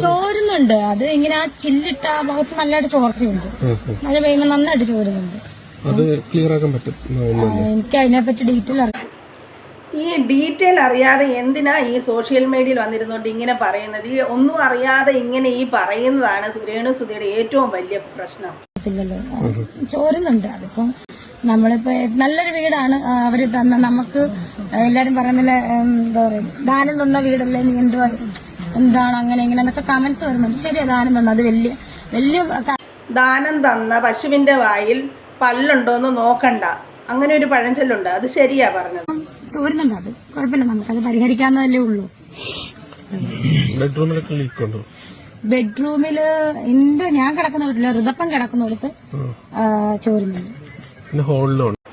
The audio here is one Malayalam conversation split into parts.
ചോരുന്നുണ്ട്. അത് ഇങ്ങനെ ആ ചില്ലിട്ട ആ ഭാഗത്ത് നല്ലതായിട്ട് ചോർച്ചയുണ്ട്. മഴ പെയ്യുമ്പോൾ നന്നായിട്ട് ചോരുന്നുണ്ട്. അത് ക്ലിയർ ആക്കാൻ പറ്റും. എനിക്ക് അതിനെപ്പറ്റി ഡീറ്റെയിൽ അറിയാം. ഈ ഡീറ്റെയിൽ അറിയാതെ എന്തിനാ ഈ സോഷ്യൽ മീഡിയയിൽ വന്നിരുന്നോണ്ട് ഇങ്ങനെ പറയുന്നത്? ഈ ഒന്നും അറിയാതെ ഇങ്ങനെ ഈ പറയുന്നതാണ് രേണുസുധിയുടെ ഏറ്റവും വലിയ പ്രശ്നം. ചോരുന്നുണ്ട്. അതിപ്പോ നമ്മളിപ്പോ നല്ലൊരു വീടാണ് അവര് തന്ന. നമുക്ക് എല്ലാരും പറയുന്നില്ല, എന്താ പറയുക, ദാനം തന്ന വീടല്ലേ, നീ എന്താണ് അങ്ങനെ ഇങ്ങനെ എന്നൊക്കെ കമന്റ്സ് വരുന്നുണ്ട്. ശരിയാ, ദാനം തന്ന അത് വലിയ ദാനം തന്ന പശുവിന്റെ വായിൽ പല്ലുണ്ടോന്ന് നോക്കണ്ട, അങ്ങനെ ഒരു പഴഞ്ചൊല്ലുണ്ട്. അത് ശരിയാ പറഞ്ഞത്. ചോരുന്നുണ്ട്. അത് കുഴപ്പമില്ല, നമുക്കത് പരിഹരിക്കാവുന്നതല്ലേ ഉള്ളൂ. ബെഡ്റൂമിലൊക്കെ ലീക്ക് ഉണ്ടോ? ബെഡ്റൂമില് ഞാൻ കിടക്കുന്നിടത്തില്ല, ഋതപ്പം കിടക്കുന്നിടത്ത് ചോരുന്നുണ്ട്.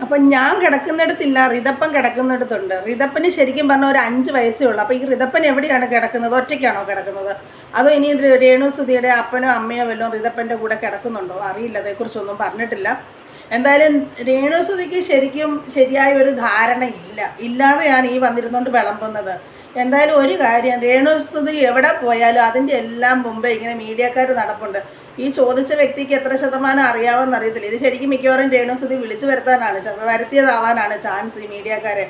അപ്പൊ ഞാൻ കിടക്കുന്നിടത്തില്ല, ഋതപ്പൻ കിടക്കുന്നിടത്തുണ്ട്. ഋതപ്പന് ശരിക്കും പറഞ്ഞ ഒരു 5 വയസ്സേ ഉള്ളൂ. അപ്പൊ ഈ ഋതപ്പൻ എവിടെയാണ് കിടക്കുന്നത്? ഒറ്റയ്ക്കാണോ കിടക്കുന്നത്? അതോ ഇനി രേണുസുധിയുടെ അപ്പനോ അമ്മയോ വല്ലതും ഋതപ്പന്റെ കൂടെ കിടക്കുന്നുണ്ടോ? അറിയില്ല, അതേക്കുറിച്ചൊന്നും പറഞ്ഞിട്ടില്ല. എന്തായാലും രേണുസുധിക്ക് ശരിക്കും ശരിയായ ഒരു ധാരണ ഇല്ലാതെയാണ് ഈ വന്നിരുന്നോണ്ട് വിളമ്പുന്നത്. എന്തായാലും ഒരു കാര്യം, രേണുസുധി എവിടെ പോയാലും അതിൻ്റെ എല്ലാം മുമ്പേ ഇങ്ങനെ മീഡിയക്കാർ നടപ്പുണ്ട്. ഈ ചോദിച്ച വ്യക്തിക്ക് എത്ര ശതമാനം അറിയാമെന്ന് അറിയത്തില്ല. ഇത് ശരിക്കും മിക്കവാറും രേണുസുധി വിളിച്ചു വരുത്തിയതാവാനാണ് ചാൻസ് ഈ മീഡിയക്കാരെ.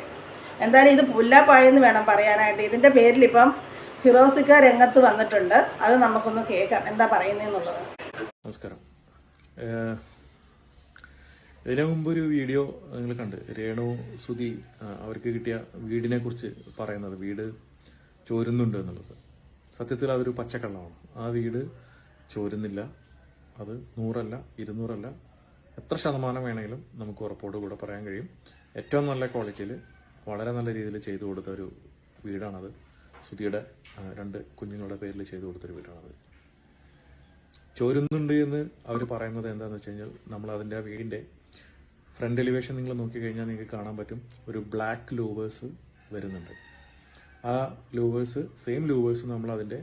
എന്തായാലും ഇത് പുല്ലാപ്പായെന്ന് വേണം പറയാനായിട്ട്. ഇതിൻ്റെ പേരിൽ ഇപ്പം ഫിറോസിക്ക രംഗത്ത് വന്നിട്ടുണ്ട്. അത് നമുക്കൊന്ന് കേൾക്കാം എന്താ പറയുന്നതെന്നുള്ളത്. നമസ്കാരം. ഇതിനു മുമ്പൊരു വീഡിയോ നിങ്ങൾ കണ്ട്, രേണുസുധി അവർക്ക് കിട്ടിയ വീടിനെ കുറിച്ച് പറയുന്നത്, വീട് ചോരുന്നുണ്ട് എന്നുള്ളത്. സത്യത്തിൽ അതൊരു പച്ചക്കള്ളമാണ്. ആ വീട് ചോരുന്നില്ല. അത് 100 200 എത്ര ശതമാനം വേണമെങ്കിലും നമുക്ക് ഉറപ്പോടുകൂടെ പറയാൻ കഴിയും. ഏറ്റവും നല്ല ക്വാളിറ്റിയിൽ വളരെ നല്ല രീതിയിൽ ചെയ്തു കൊടുത്ത ഒരു വീടാണത്. സുധിയുടെ 2 കുഞ്ഞുങ്ങളുടെ പേരിൽ ചെയ്തു കൊടുത്തൊരു വീടാണത്. ചോരുന്നുണ്ട് എന്ന് അവർ പറയുന്നത് എന്താണെന്ന് വെച്ച് കഴിഞ്ഞാൽ, നമ്മൾ അതിൻ്റെ ആ വീടിൻ്റെ ഫ്രണ്ട് എലിവേഷൻ നിങ്ങൾ നോക്കിക്കഴിഞ്ഞാൽ നിങ്ങൾക്ക് കാണാൻ പറ്റും, ഒരു ബ്ലാക്ക് ലൂവേഴ്സ് വരുന്നുണ്ട്. ആ ലൂവേഴ്സ്, സെയിം ലൂവേഴ്സ് നമ്മൾ അതിൻ്റെ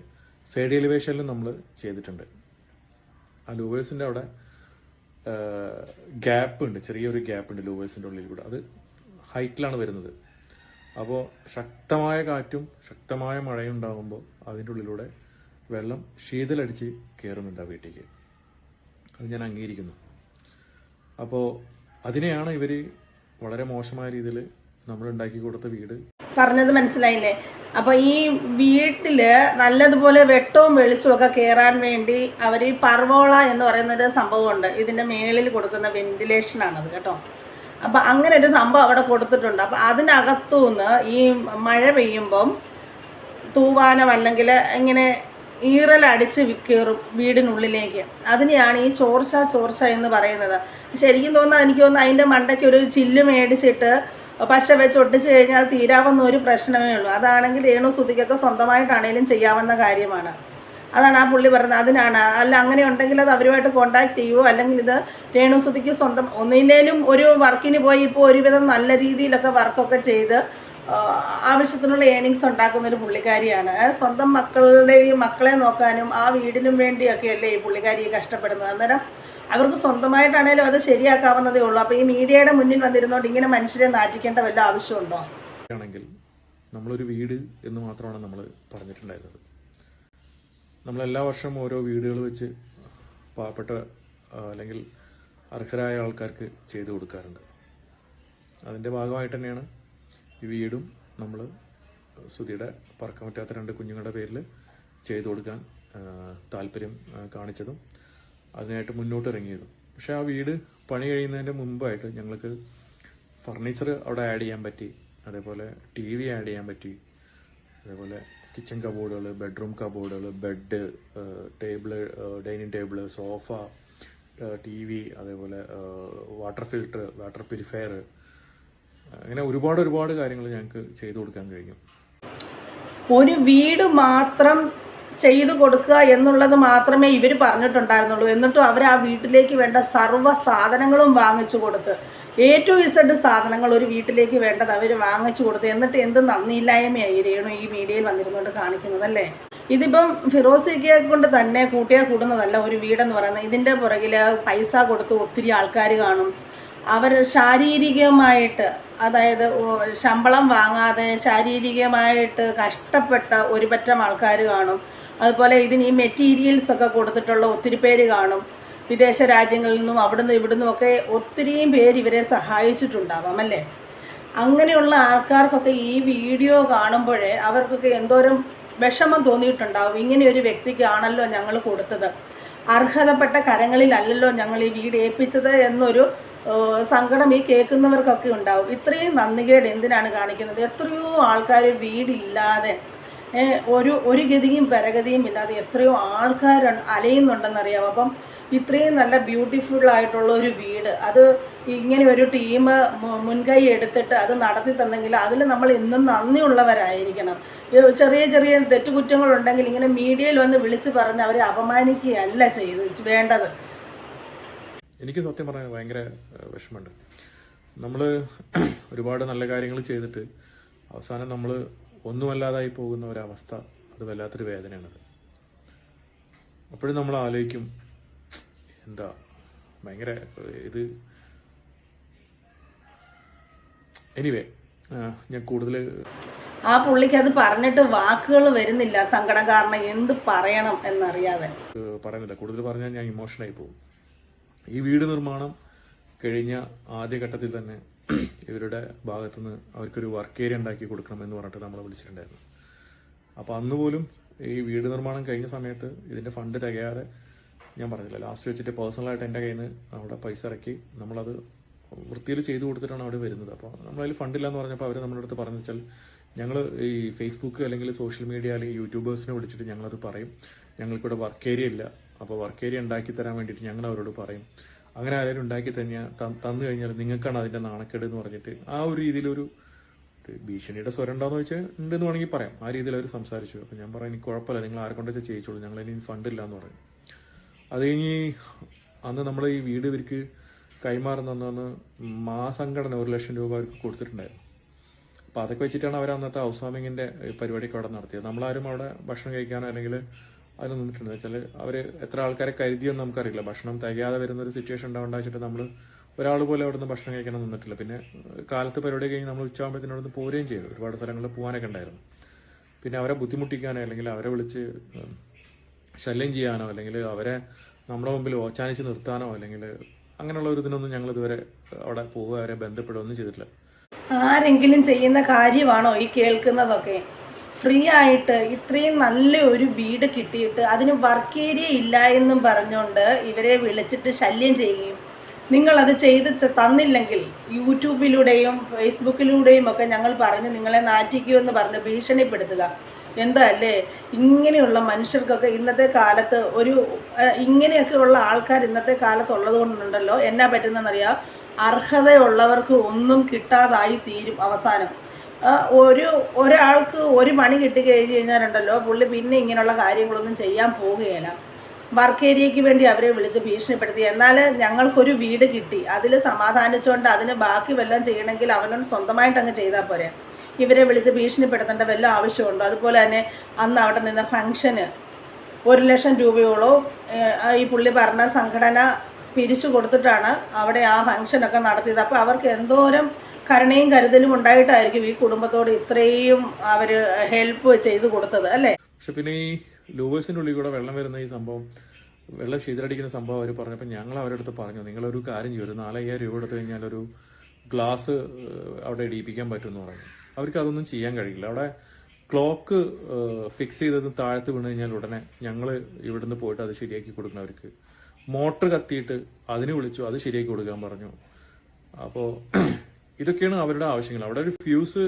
സൈഡ് എലിവേഷനിൽ നമ്മൾ ചെയ്തിട്ടുണ്ട്. ആ ലൂവേഴ്സിൻ്റെ അവിടെ ഗ്യാപ്പ് ഉണ്ട്, ചെറിയൊരു ഗ്യാപ്പ് ഉണ്ട് ലൂവേഴ്സിൻ്റെ ഉള്ളിൽ കൂടെ. അത് ഹൈറ്റിലാണ് വരുന്നത്. അപ്പോൾ ശക്തമായ കാറ്റും ശക്തമായ മഴയും ഉണ്ടാകുമ്പോൾ അതിൻ്റെ ഉള്ളിലൂടെ വെള്ളം ശീതലടിച്ച് കയറുന്നുണ്ട് ആ വീട്ടിലേക്ക്. അത് ഞാൻ അംഗീകരിക്കുന്നു. അപ്പോൾ അതിനെയാണ് ഇവർ വളരെ മോശമായ രീതിയിൽ നമ്മൾ ഉണ്ടാക്കി കൊടുത്ത വീട് പറഞ്ഞത് മനസ്സിലായില്ലേ? അപ്പൊ ഈ വീട്ടില് നല്ലതുപോലെ വെട്ടവും വെളിച്ചവും ഒക്കെ കയറാൻ വേണ്ടി അവർ ഈ പർവോള എന്ന് പറയുന്നൊരു സംഭവമുണ്ട്. ഇതിന്റെ മേളിൽ കൊടുക്കുന്ന വെന്റിലേഷൻ ആണത് കേട്ടോ. അപ്പൊ അങ്ങനെ ഒരു സംഭവം അവിടെ കൊടുത്തിട്ടുണ്ട്. അപ്പൊ അതിനകത്തുനിന്ന് ഈ മഴ പെയ്യുമ്പം തൂവാനം അല്ലെങ്കിൽ ഇങ്ങനെ ഈറലടിച്ച് കയറും വീടിനുള്ളിലേക്ക്. അതിനെയാണ് ഈ ചോർച്ച എന്ന് പറയുന്നത്. ശരിക്കും തോന്നുന്നത്, എനിക്ക് തോന്നുന്നു അതിൻ്റെ മണ്ടയ്ക്ക് ഒരു ചില്ല് മേടിച്ചിട്ട് പശ വെച്ച് ഒട്ടിച്ച് കഴിഞ്ഞാൽ തീരാവുന്ന ഒരു പ്രശ്നമേ ഉള്ളൂ. അതാണെങ്കിൽ രേണുസുധിക്കൊക്കെ സ്വന്തമായിട്ടാണേലും ചെയ്യാവുന്ന കാര്യമാണ്. അതാണ് ആ പുള്ളി പറയുന്നത്. അതിനാണ്, അല്ല അങ്ങനെ ഉണ്ടെങ്കിൽ അത് അവരുമായിട്ട് കോണ്ടാക്ട് ചെയ്യുമോ, അല്ലെങ്കിൽ ഇത് രേണുസുധിക്ക് സ്വന്തം ഒന്നില്ലേലും ഒരു വർക്കിന് പോയി ഇപ്പോൾ ഒരുവിധം നല്ല രീതിയിലൊക്കെ വർക്കൊക്കെ ചെയ്ത് ആവശ്യത്തിനുള്ള ഏണിങ്സ് ഉണ്ടാക്കുന്ന ഒരു പുള്ളിക്കാരിയാണ്. സ്വന്തം മക്കളെ നോക്കാനും ആ വീടിനും വേണ്ടിയൊക്കെ അല്ലേ ഈ പുള്ളിക്കാരി കഷ്ടപ്പെടുന്നത്. അന്നേരം അവർക്ക് സ്വന്തമായിട്ടാണേലും അത് ശരിയാക്കാവുന്നതേ ഉള്ളൂ. അപ്പോൾ ഈ മീഡിയയുടെ മുന്നിൽ വന്നിരുന്നോണ്ട് ഇങ്ങനെ മനുഷ്യരെ നാറ്റിക്കേണ്ട വല്ല ആവശ്യമുണ്ടോ? ആണെങ്കിൽ നമ്മളൊരു വീട് എന്ന് മാത്രമാണ് നമ്മൾ പറഞ്ഞിട്ടുണ്ടായിരുന്നത്. നമ്മളെല്ലാ വർഷവും ഓരോ വീടുകൾ വെച്ച് പാവപ്പെട്ട അല്ലെങ്കിൽ അർഹരായ ആൾക്കാർക്ക് ചെയ്തു കൊടുക്കാറുണ്ട്. അതിൻ്റെ ഭാഗമായിട്ട് തന്നെയാണ് ഈ വീടും നമ്മൾ സുധിയുടെ പറക്കാൻ പറ്റാത്ത 2 കുഞ്ഞുങ്ങളുടെ പേരിൽ ചെയ്തു കൊടുക്കാൻ താല്പര്യം കാണിച്ചതും അതിനായിട്ട് മുന്നോട്ട് ഇറങ്ങിയതും. പക്ഷെ ആ വീട് പണി കഴിയുന്നതിൻ്റെ മുമ്പായിട്ട് ഞങ്ങൾക്ക് ഫർണിച്ചർ അവിടെ ആഡ് ചെയ്യാൻ പറ്റി, അതേപോലെ TV ആഡ് ചെയ്യാൻ പറ്റി, അതേപോലെ കിച്ചൺ കബോർഡുകൾ, ബെഡ്റൂം കബോർഡുകൾ, bed, table, dining table, sofa, TV, അതേപോലെ വാട്ടർ ഫിൽട്ടർ, വാട്ടർ പ്യൂരിഫയർ, അങ്ങനെ ഒരുപാട് കാര്യങ്ങൾ ഞങ്ങൾക്ക് ചെയ്തു കൊടുക്കാൻ കഴിഞ്ഞു. ഒരു വീട് മാത്രം ചെയ്തു കൊടുക്കുക എന്നുള്ളത് മാത്രമേ ഇവർ പറഞ്ഞിട്ടുണ്ടായിരുന്നുള്ളൂ. എന്നിട്ടും അവർ ആ വീട്ടിലേക്ക് വേണ്ട സർവ്വ സാധനങ്ങളും വാങ്ങിച്ചു കൊടുത്ത്, A to Z സാധനങ്ങൾ ഒരു വീട്ടിലേക്ക് വേണ്ടത് അവർ വാങ്ങിച്ചു കൊടുത്ത്. എന്നിട്ട് എന്ത് നന്ദിയില്ലായ്മയായി രേണു ഈ മീഡിയയിൽ വന്നിരുന്നുകൊണ്ട് കാണിക്കുന്നതല്ലേ? ഇതിപ്പം ഫിറോസിക്കയെ കൊണ്ട് തന്നെ കൂട്ടിയാൽ കൂടുന്നതല്ല ഒരു വീടെന്ന് പറയുന്നത്. ഇതിൻ്റെ പുറകിൽ പൈസ കൊടുത്ത് ഒത്തിരി ആൾക്കാർ കാണും. അവർ ശാരീരികമായിട്ട്, അതായത് ശമ്പളം വാങ്ങാതെ ശാരീരികമായിട്ട് കഷ്ടപ്പെട്ട ഒരു പറ്റം ആൾക്കാർ കാണും. അതുപോലെ ഇതിന് ഈ മെറ്റീരിയൽസ് ഒക്കെ കൊടുത്തിട്ടുള്ള ഒത്തിരി പേര് കാണും. വിദേശ രാജ്യങ്ങളിൽ നിന്നും അവിടുന്ന് ഇവിടുന്നും ഒക്കെ ഒത്തിരിയും പേര് ഇവരെ സഹായിച്ചിട്ടുണ്ടാവാം അല്ലേ. അങ്ങനെയുള്ള ആൾക്കാർക്കൊക്കെ ഈ വീഡിയോ കാണുമ്പോഴേ അവർക്കൊക്കെ എന്തോരം വിഷമം തോന്നിയിട്ടുണ്ടാവും. ഇങ്ങനെ ഒരു വ്യക്തിക്കാണല്ലോ ഞങ്ങൾ കൊടുത്തത്, അർഹതപ്പെട്ട കരങ്ങളിലല്ലല്ലോ ഞങ്ങൾ ഈ വീട് ഏൽപ്പിച്ചത് എന്നൊരു സങ്കടം ഈ കേൾക്കുന്നവർക്കൊക്കെ ഉണ്ടാവും. ഇത്രയും നന്ദികേട് എന്തിനാണ് കാണിക്കുന്നത്? എത്രയോ ആൾക്കാർ വീടില്ലാതെ ഒരു ഗതിയും പരഗതിയും ഇല്ലാതെ എത്രയോ ആൾക്കാർ അലയുന്നുണ്ടെന്നറിയാം. അപ്പം ഇത്രയും നല്ല ബ്യൂട്ടിഫുൾ ആയിട്ടുള്ള ഒരു വീട്, അത് ഇങ്ങനെ ഒരു ടീം മുൻകൈ എടുത്തിട്ട് അത് നടത്തി തന്നെങ്കിൽ അതിൽ നമ്മൾ ഇന്നും നന്ദിയുള്ളവരായിരിക്കണം. ചെറിയ ചെറിയ തെറ്റുകുറ്റങ്ങളുണ്ടെങ്കിൽ ഇങ്ങനെ മീഡിയയിൽ വന്ന് വിളിച്ച് പറഞ്ഞ് അവരെ അപമാനിക്കുകയല്ല വേണ്ടത്. എനിക്ക് സത്യം പറഞ്ഞാൽ ഭയങ്കര വിഷമമുണ്ട്. നമ്മൾ ഒരുപാട് നല്ല കാര്യങ്ങൾ ചെയ്തിട്ട് അവസാനം നമ്മൾ ഒന്നുമല്ലാതായി പോകുന്ന ഒരവസ്ഥ, അത് വല്ലാത്തൊരു വേദനയാണത്. അപ്പോഴും നമ്മൾ ആലോചിക്കും, എന്താ ഭയങ്കര ഇത്. എനിവേ, ഞാൻ കൂടുതൽ ആ പുള്ളിക്ക് അത് പറഞ്ഞിട്ട് വാക്കുകൾ വരുന്നില്ല, സങ്കടം കാരണം എന്ത് പറയണം എന്നറിയാതെ പറയുന്നില്ല. കൂടുതൽ പറഞ്ഞാൽ ഞാൻ ഇമോഷണലായി പോകും. ഈ വീട് നിർമ്മാണം കഴിഞ്ഞ ആദ്യഘട്ടത്തിൽ തന്നെ ഇവരുടെ ഭാഗത്തുനിന്ന് അവർക്കൊരു വർക്ക് ഏരിയ ഉണ്ടാക്കി കൊടുക്കണമെന്ന് പറഞ്ഞിട്ട് നമ്മളെ വിളിച്ചിട്ടുണ്ടായിരുന്നു. അപ്പോൾ അന്ന് പോലും ഈ വീട് നിർമ്മാണം കഴിഞ്ഞ സമയത്ത് ഇതിൻ്റെ ഫണ്ട് തികയാതെ, ഞാൻ പറഞ്ഞില്ല, ലാസ്റ്റ് വെച്ചിട്ട് പേഴ്സണലായിട്ട് എൻ്റെ കയ്യിൽ നിന്ന് അവിടെ പൈസ ഇറക്കി നമ്മളത് വൃത്തിയിൽ ചെയ്തു കൊടുത്തിട്ടാണ് അവിടെ വരുന്നത്. അപ്പോൾ നമ്മളതിൽ ഫണ്ടില്ല എന്ന് പറഞ്ഞപ്പോൾ അവർ നമ്മുടെ അടുത്ത് പറഞ്ഞു വെച്ചാൽ, ഞങ്ങൾ ഈ ഫേസ്ബുക്ക് അല്ലെങ്കിൽ സോഷ്യൽ മീഡിയ അല്ലെങ്കിൽ യൂട്യൂബേഴ്സിനെ വിളിച്ചിട്ട് ഞങ്ങളത് പറയും, ഞങ്ങൾക്കിവിടെ വർക്ക് ഏരിയ ഇല്ല, അപ്പോൾ വർക്ക് ഏരിയ ഉണ്ടാക്കി തരാൻ വേണ്ടിയിട്ട് ഞങ്ങൾ അവരോട് പറയും. അങ്ങനെ ആരെങ്കിലും ഉണ്ടാക്കി തന്നു കഴിഞ്ഞാൽ നിങ്ങൾക്കാണ് അതിൻ്റെ നാണക്കേട് എന്ന് പറഞ്ഞിട്ട് ആ ഒരു രീതിയിലൊരു ഭീഷണിയുടെ സ്വരം ഉണ്ടാവുമെന്ന് വെച്ചാൽ ഉണ്ടെന്ന് വേണമെങ്കിൽ പറയാം. ആ രീതിയിൽ അവർ സംസാരിച്ചു. അപ്പോൾ ഞാൻ പറയാം, എനിക്ക് കുഴപ്പമില്ല, നിങ്ങൾ ആരെ കൊണ്ടുവച്ചാൽ ചെയ്യിച്ചോളൂ, ഞങ്ങളിനി ഫണ്ടില്ല എന്ന് പറയും. അത് കഴിഞ്ഞ് അന്ന് നമ്മൾ ഈ വീട് ഇവർക്ക് കൈമാറുന്ന മാസംഘടന 1 ലക്ഷം രൂപ അവർക്ക് കൊടുത്തിട്ടുണ്ടായിരുന്നു. അപ്പോൾ അതൊക്കെ വെച്ചിട്ടാണ് അവർ അന്നത്തെ ഹൗസ് വാമിങ്ങിൻ്റെ പരിപാടിയൊക്കെ അവിടെ നടത്തിയത്. നമ്മളാരും അവിടെ ഭക്ഷണം കഴിക്കാനോ അല്ലെങ്കിൽ അതിന് നിന്നിട്ടുണ്ട് വെച്ചാൽ അവർ എത്ര ആൾക്കാരെ കരുതിയെന്ന് നമുക്കറിയില്ല. ഭക്ഷണം തികയാതെ വരുന്നൊരു സിറ്റുവേഷൻ ഉണ്ടാവേണ്ട വെച്ചിട്ട് നമ്മൾ ഒരാൾ പോലെ അവിടെ നിന്ന് ഭക്ഷണം കഴിക്കണം നിന്നിട്ടില്ല. പിന്നെ കാലത്ത് പരിപാടി കഴിഞ്ഞ് നമ്മൾ ഉച്ചയാകുമ്പോഴത്തേനും അവിടെ നിന്ന് പോരുകയും ചെയ്തു. ഒരുപാട് സ്ഥലങ്ങളിൽ പോകാനൊക്കെ ഉണ്ടായിരുന്നു. പിന്നെ അവരെ ബുദ്ധിമുട്ടിക്കാനോ അല്ലെങ്കിൽ അവരെ വിളിച്ച് ശല്യം ചെയ്യാനോ അല്ലെങ്കിൽ അവരെ നമ്മുടെ മുമ്പിൽ ഓച്ചാനിച്ച് നിർത്താനോ അല്ലെങ്കിൽ അങ്ങനെയുള്ള ഒരു ഇതിനൊന്നും ഞങ്ങൾ ഇതുവരെ അവിടെ പോവുക, അവരെ ബന്ധപ്പെടുകയോ ഒന്നും ചെയ്തിട്ടില്ല. ആരെങ്കിലും ചെയ്യുന്ന കാര്യമാണോ ഈ കേൾക്കുന്നതൊക്കെ? ഫ്രീ ആയിട്ട് ഇത്രയും നല്ല ഒരു വീട് കിട്ടിയിട്ട് അതിന് വർക്ക് ഏരിയ ഇല്ല എന്നും പറഞ്ഞുകൊണ്ട് ഇവരെ വിളിച്ചിട്ട് ശല്യം ചെയ്യുകയും, നിങ്ങളത് ചെയ്ത് തന്നില്ലെങ്കിൽ യൂട്യൂബിലൂടെയും ഫേസ്ബുക്കിലൂടെയും ഒക്കെ ഞങ്ങൾ പറഞ്ഞ് നിങ്ങളെ നാറ്റിക്കുമെന്ന് പറഞ്ഞ് ഭീഷണിപ്പെടുത്തുക. എന്താ അല്ലേ? ഇങ്ങനെയുള്ള മനുഷ്യർക്കൊക്കെ ഇന്നത്തെ കാലത്ത് ഇങ്ങനെയൊക്കെ ഉള്ള ആൾക്കാർ ഇന്നത്തെ കാലത്തുള്ളത് കൊണ്ടുണ്ടല്ലോ എന്നാ പറ്റുന്നതെന്നറിയാം, അർഹതയുള്ളവർക്ക് ഒന്നും കിട്ടാതായി തീരും അവസാനം. ഒരാൾക്ക് ഒരു പണി കിട്ടിക്കഴിഞ്ഞ് കഴിഞ്ഞാലുണ്ടല്ലോ പുള്ളി പിന്നെ ഇങ്ങനെയുള്ള കാര്യങ്ങളൊന്നും ചെയ്യാൻ പോവുകയില്ല. വർക്ക് ഏരിയയ്ക്ക് വേണ്ടി അവരെ വിളിച്ച് ഭീഷണിപ്പെടുത്തി. എന്നാൽ ഞങ്ങൾക്കൊരു വീട് കിട്ടി, അതിൽ സമാധാനിച്ചുകൊണ്ട് അതിന് ബാക്കി വല്ലതും ചെയ്യണമെങ്കിൽ അവനോട് സ്വന്തമായിട്ട് അങ്ങ് ചെയ്താൽ പോരെ. ഇവരെ വിളിച്ച് ഭീഷണിപ്പെടുത്തേണ്ട വല്ല ആവശ്യമുണ്ടോ? അതുപോലെ തന്നെ അന്ന് അവിടെ നിന്ന് ഫംഗ്ഷന് 1 ലക്ഷം രൂപയോളം ഈ പുള്ളി പറഞ്ഞ സംഘടന പിരിച്ചു കൊടുത്തിട്ടാണ് അവിടെ ആ ഫംഗ്ഷനൊക്കെ നടത്തിയത്. അപ്പോൾ അവർക്ക് എന്തോരം കരുണയും കരുതലും ഉണ്ടായിട്ടായിരിക്കും ഈ കുടുംബത്തോട് ഇത്രയും അവർ ഹെൽപ്പ് ചെയ്തു കൊടുത്തത് അല്ലേ. പക്ഷെ പിന്നെ ഈ ലൂവേഴ്സിൻ്റെ ഉള്ളിൽ കൂടെ വെള്ളം വരുന്ന ഈ സംഭവം, വെള്ളം ശീതളടിക്കുന്ന സംഭവം അവർ പറഞ്ഞപ്പോൾ ഞങ്ങൾ അവരുടെ അടുത്ത് പറഞ്ഞു, നിങ്ങളൊരു കാര്യം ചെയ്യും, ഒരു 4,000 രൂപ എടുത്തു കഴിഞ്ഞാൽ ഒരു ഗ്ലാസ് അവിടെ ഇടിയിപ്പിക്കാൻ പറ്റുമെന്ന് പറഞ്ഞു. അവർക്ക് അതൊന്നും ചെയ്യാൻ കഴിയില്ല. അവിടെ ക്ലോക്ക് ഫിക്സ് ചെയ്തത് താഴത്ത് വീണ് കഴിഞ്ഞാൽ ഉടനെ ഞങ്ങൾ ഇവിടുന്ന് പോയിട്ട് അത് ശരിയാക്കി കൊടുക്കണം. അവർക്ക് മോട്ടർ കത്തിയിട്ട് അതിന് വിളിച്ചു, അത് ശരിയാക്കി കൊടുക്കാൻ പറഞ്ഞു. അപ്പോൾ ഇതൊക്കെയാണ് അവരുടെ ആവശ്യങ്ങൾ. അവിടെ ഒരു ഫ്യൂസ്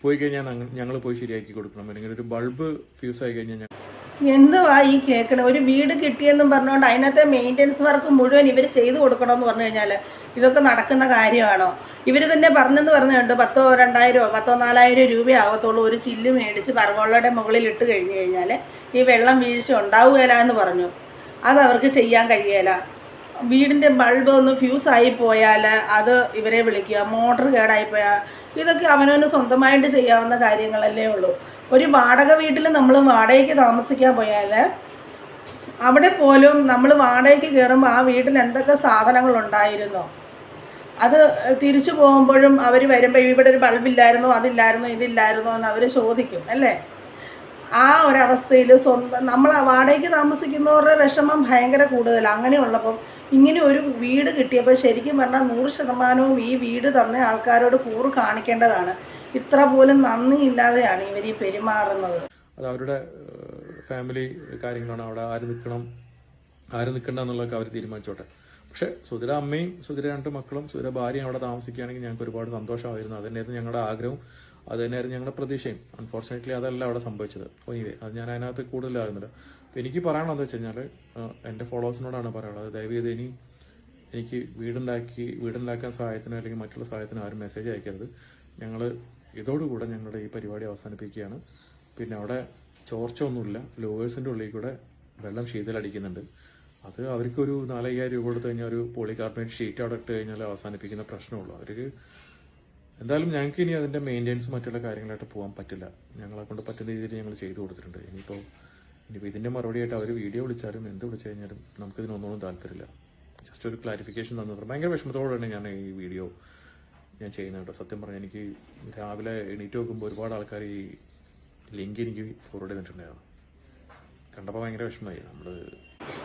പോയി കഴിഞ്ഞാൽ ഞങ്ങൾ പോയി ശരിയാക്കി കൊടുക്കണം, അല്ലെങ്കിൽ ഒരു ബൾബ് ഫ്യൂസ് ആയി കഴിഞ്ഞാൽ എന്തുവാ ഈ കേൾക്കണേ? ഒരു വീട് കിട്ടിയെന്നും പറഞ്ഞുകൊണ്ട് അതിനകത്തെ മെയിൻ്റെനൻസ് വർക്ക് മുഴുവൻ ഇവർ ചെയ്തു കൊടുക്കണമെന്ന് പറഞ്ഞു കഴിഞ്ഞാൽ ഇതൊക്കെ നടക്കുന്ന കാര്യമാണോ? ഇവർ തന്നെ പറഞ്ഞെന്ന് പറഞ്ഞുകൊണ്ട് 1,000, 2,000, 4,000 രൂപയാകത്തുള്ളൂ ഒരു ചില്ല് മേടിച്ച് പറവോളയുടെ മുകളിൽ ഇട്ട് കഴിഞ്ഞ് കഴിഞ്ഞാൽ ഈ വെള്ളം വീഴ്ച ഉണ്ടാവുകയില്ല എന്ന് പറഞ്ഞു. അതവർക്ക് ചെയ്യാൻ കഴിയില്ല. വീടിൻ്റെ ബൾബ് ഒന്ന് ഫ്യൂസായി പോയാൽ അത് ഇവരെ വിളിക്കുക, മോട്ടർ കേടായിപ്പോയാൽ ഇതൊക്കെ അവനവന് സ്വന്തമായിട്ട് ചെയ്യാവുന്ന കാര്യങ്ങളല്ലേ ഉള്ളൂ. ഒരു വാടക വീട്ടിൽ നമ്മൾ വാടകയ്ക്ക് താമസിക്കാൻ പോയാൽ അവിടെ പോലും നമ്മൾ വാടകയ്ക്ക് കയറുമ്പോൾ ആ വീട്ടിൽ എന്തൊക്കെ സാധനങ്ങളുണ്ടായിരുന്നോ അത് തിരിച്ചു പോകുമ്പോഴും അവർ വരുമ്പോൾ ഇവിടെ ഒരു ബൾബില്ലായിരുന്നോ, അതില്ലായിരുന്നോ, ഇതില്ലായിരുന്നോ എന്ന് അവർ ചോദിക്കും അല്ലേ. ആ ഒരവസ്ഥയിൽ സ്വന്തം നമ്മൾ വാടകയ്ക്ക് താമസിക്കുന്നവരുടെ വിഷമം ഭയങ്കര കൂടുതലാണ്. അങ്ങനെയുള്ളപ്പം ഇങ്ങനെ ഒരു വീട് കിട്ടിയപ്പോൾ ശരിക്കും പറഞ്ഞാൽ 100% ഈ വീട് തന്ന ആൾക്കാരോട് കൂറ് കാണിക്കേണ്ടതാണ്. ഇത്ര പോലും നന്ദിയില്ലാതെയാണ് ഇവർ ഈ പെരുമാറുന്നത്. അത് അവരുടെ ഫാമിലി കാര്യങ്ങളാണ്. അവിടെ ആര് നിൽക്കണം ആര് നിൽക്കണ്ട എന്നുള്ളതൊക്കെ അവർ തീരുമാനിച്ചോട്ടെ. പക്ഷേ സുധിര അമ്മയും സുധിര 2 മക്കളും സുധിര ഭാര്യയും അവിടെ താമസിക്കുകയാണെങ്കിൽ ഞങ്ങൾക്ക് ഒരുപാട് സന്തോഷമായിരുന്നു. അത് തന്നെയായിരുന്നു ഞങ്ങളുടെ ആഗ്രഹവും, അത് തന്നെയായിരുന്നു ഞങ്ങളുടെ പ്രതീക്ഷയും. അൺഫോർച്ചുനേറ്റ്ലി അതല്ല അവിടെ സംഭവിച്ചത്. അത് ഞാൻ അതിനകത്ത് കൂടുതലാകുന്നില്ല. അപ്പോൾ എനിക്ക് പറയാനുള്ളത് വെച്ച് കഴിഞ്ഞാൽ എൻ്റെ ഫോളോവേഴ്സിനോടാണ് പറയാനുള്ളത്, ദയവേത് എനിക്ക് വീടുണ്ടാക്കാൻ സഹായത്തിനോ അല്ലെങ്കിൽ മറ്റുള്ള സഹായത്തിനോ ആരും മെസ്സേജ് അയക്കരുത്. ഞങ്ങൾ ഇതോടുകൂടെ ഞങ്ങളുടെ ഈ പരിപാടി അവസാനിപ്പിക്കുകയാണ്. പിന്നെ അവിടെ ചോർച്ച ഒന്നുമില്ല. ലോവേഴ്സിൻ്റെ ഉള്ളിൽ കൂടെ വെള്ളം ശീതലടിക്കുന്നുണ്ട്. അത് അവർക്കൊരു 4,000 രൂപ കൊടുത്തു കഴിഞ്ഞാൽ ഒരു പോളികാർബണേറ്റ് ഷീറ്റ് അവിടെ ഇട്ട് കഴിഞ്ഞാൽ അവസാനിപ്പിക്കുന്ന പ്രശ്നമുള്ളൂ. അവർക്ക് എന്തായാലും ഞങ്ങൾക്ക് ഇനി അതിൻ്റെ മെയിൻ്റെനൻസ് മറ്റുള്ള കാര്യങ്ങളായിട്ട് പോകാൻ പറ്റില്ല. ഞങ്ങളെ കൊണ്ട് പറ്റുന്ന രീതിയിൽ ഞങ്ങൾ ചെയ്തു കൊടുത്തിട്ടുണ്ട്. ഇനിയിപ്പോൾ ഇതിൻ്റെ മറുപടിയായിട്ട് അവർ വീഡിയോ വിളിച്ചാലും എന്ത് വിളിച്ചു കഴിഞ്ഞാലും നമുക്കിതിനൊന്നും താല്പര്യമില്ല. ജസ്റ്റ് ഒരു ക്ലാരിഫിക്കേഷൻ തന്നത് ഭയങ്കര വിഷമത്തോടെയാണ് ഞാൻ ഈ വീഡിയോ ഞാൻ ചെയ്യുന്നത് കേട്ടോ. സത്യം പറഞ്ഞാൽ എനിക്ക് രാവിലെ എണീറ്റ് നോക്കുമ്പോൾ ഒരുപാട് ആൾക്കാർ ഈ ലിങ്ക് എനിക്ക് ഫോർവേഡ് ചെയ്തിട്ടുണ്ടായിരുന്നു. കണ്ടപ്പോൾ ഭയങ്കര വിഷമമായി.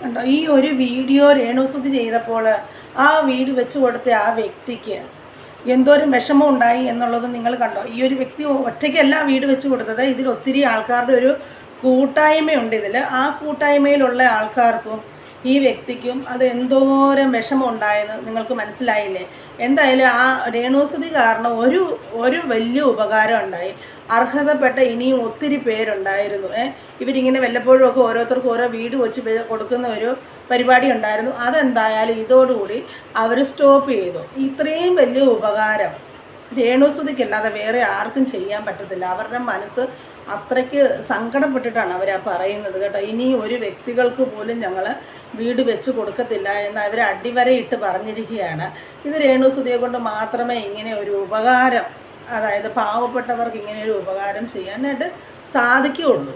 കണ്ടോ ഈ ഒരു വീഡിയോ രേണുസുതി ചെയ്തപ്പോൾ ആ വീട് വെച്ച് കൊടുത്ത ആ വ്യക്തിക്ക് എന്തോരം വിഷമം ഉണ്ടായി എന്നുള്ളത് നിങ്ങൾ കണ്ടോ. ഈ ഒരു വ്യക്തി ഒറ്റയ്ക്കല്ല വീട് വെച്ച് കൊടുത്തത്. ഇതിൽ ഒത്തിരി ആൾക്കാരുടെ ഒരു കൂട്ടായ്മയുണ്ട്. ആ കൂട്ടായ്മയിലുള്ള ആൾക്കാർക്കും ഈ വ്യക്തിക്കും അത് എന്തോരം വിഷമം ഉണ്ടായെന്ന് നിങ്ങൾക്ക് മനസ്സിലായില്ലേ. എന്തായാലും ആ രേണുസുതി കാരണം ഒരു വലിയ ഉപകാരം ഉണ്ടായി. അർഹതപ്പെട്ട ഇനിയും ഒത്തിരി പേരുണ്ടായിരുന്നു. ഇവരിങ്ങനെ വല്ലപ്പോഴും ഒക്കെ ഓരോരുത്തർക്കും ഓരോ വീട് വെച്ച് കൊടുക്കുന്ന ഒരു പരിപാടി ഉണ്ടായിരുന്നു. അതെന്തായാലും ഇതോടുകൂടി അവർ സ്റ്റോപ്പ് ചെയ്തു. ഇത്രയും വലിയ ഉപകാരം രേണുസുതിക്കല്ലാതെ വേറെ ആർക്കും ചെയ്യാൻ പറ്റത്തില്ല. അവരുടെ മനസ്സ് അത്രയ്ക്ക് സങ്കടപ്പെട്ടിട്ടാണ് അവർ പറയുന്നത് കേട്ടോ. ഇനി ഒരു വ്യക്തികൾക്ക് പോലും ഞങ്ങൾ വീട് വെച്ച് കൊടുക്കത്തില്ല എന്ന് അവർ അടിവരയിട്ട് പറഞ്ഞിരിക്കുകയാണ്. ഇത് രേണുസുതിയെ കൊണ്ട് മാത്രമേ ഇങ്ങനെ ഒരു ഉപകാരം, അതായത് പാവപ്പെട്ടവർക്ക് ഇങ്ങനെ ഒരു ഉപകാരം ചെയ്യാനായിട്ട് സാധിക്കുകയുള്ളൂ.